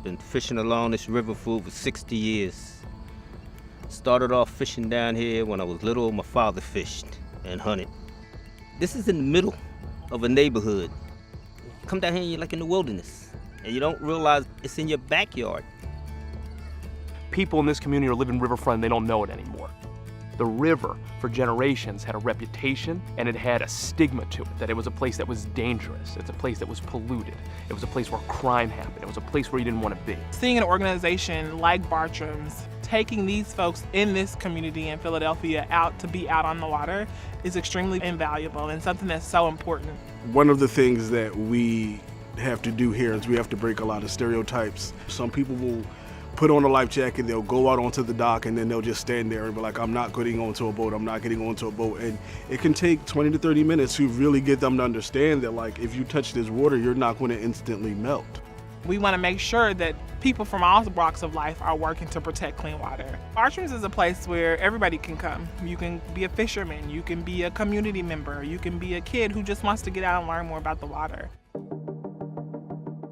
Been fishing along this river for over 60 years. Started off fishing down here when I was little. My father fished and hunted. This is in the middle of a neighborhood. Come down here and you're like in the wilderness, and you don't realize it's in your backyard. People in this community are living riverfront and they don't know it anymore. The river, for generations, had a reputation and it had a stigma to it, that it was a place that was dangerous. It's a place that was polluted. It was a place where crime happened. It was a place where you didn't want to be. Seeing an organization like Bartram's taking these folks in this community in Philadelphia out to be out on the water is extremely invaluable and something that's so important. One of the things that we have to do here is we have to break a lot of stereotypes. Some people will put on a life jacket, they'll go out onto the dock, and then they'll just stand there and be like, I'm not getting onto a boat, I'm not getting onto a boat. And it can take 20 to 30 minutes to really get them to understand that, like, if you touch this water, you're not going to instantly melt. We want to make sure that people from all walks of life are working to protect clean water. Bartram's is a place where everybody can come. You can be a fisherman, you can be a community member, you can be a kid who just wants to get out and learn more about the water.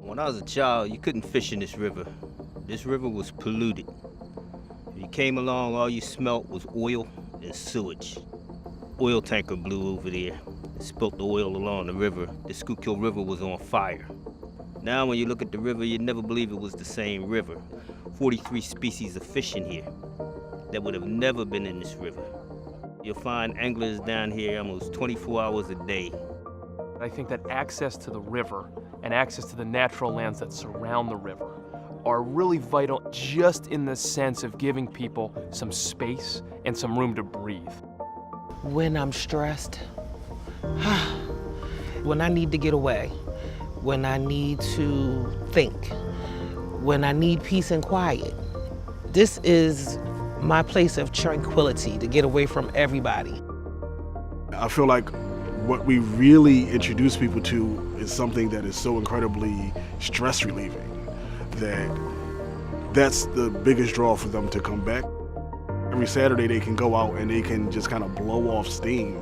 When I was a child, you couldn't fish in this river. This river was polluted. If you came along, all you smelt was oil and sewage. Oil tanker blew over there and spilt the oil along the river. The Schuykill River was on fire. Now when you look at the river, you'd never believe it was the same river. 43 species of fish in here that would have never been in this river. You'll find anglers down here almost 24 hours a day. I think that access to the river and access to the natural lands that surround the river are really vital, just in the sense of giving people some space and some room to breathe. When I'm stressed, when I need to get away, when I need to think, when I need peace and quiet. This is my place of tranquility, to get away from everybody. I feel like what we really introduce people to is something that is so incredibly stress relieving that's the biggest draw for them to come back. Every Saturday they can go out and they can just kind of blow off steam.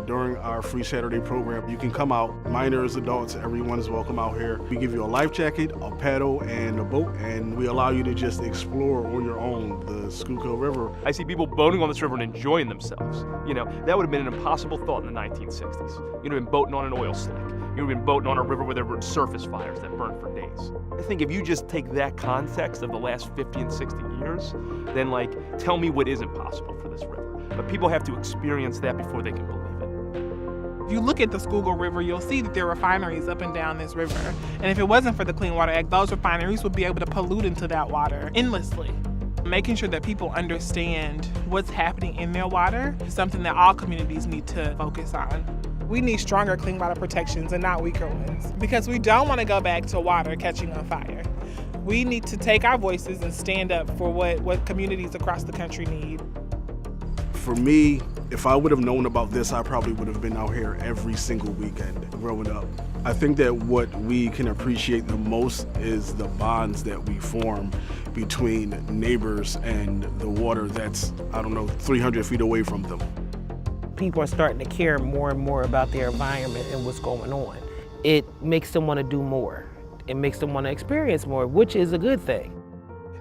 During our free Saturday program, you can come out, minors, adults, everyone is welcome out here. We give you a life jacket, a paddle, and a boat, and we allow you to just explore on your own the Schuykill River. I see people boating on this river and enjoying themselves. You know, that would have been an impossible thought in the 1960s. You'd have been boating on an oil slick. You'd have been boating on a river where there were surface fires that burned for days. I think if you just take that context of the last 50 and 60 years, then, like, tell me what isn't possible for this river. But people have to experience that before they can believe it. If you look at the Schuykill River, you'll see that there are refineries up and down this river. And if it wasn't for the Clean Water Act, those refineries would be able to pollute into that water endlessly. Making sure that people understand what's happening in their water is something that all communities need to focus on. We need stronger clean water protections and not weaker ones, because we don't want to go back to water catching on fire. We need to take our voices and stand up for what communities across the country need. For me, if I would have known about this, I probably would have been out here every single weekend growing up. I think that what we can appreciate the most is the bonds that we form between neighbors and the water that's, 300 feet away from them. People are starting to care more and more about their environment and what's going on. It makes them want to do more. It makes them want to experience more, which is a good thing.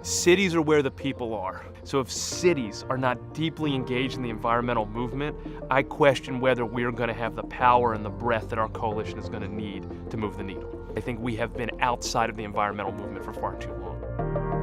Cities are where the people are. So if cities are not deeply engaged in the environmental movement, I question whether we're going to have the power and the breadth that our coalition is going to need to move the needle. I think we have been outside of the environmental movement for far too long.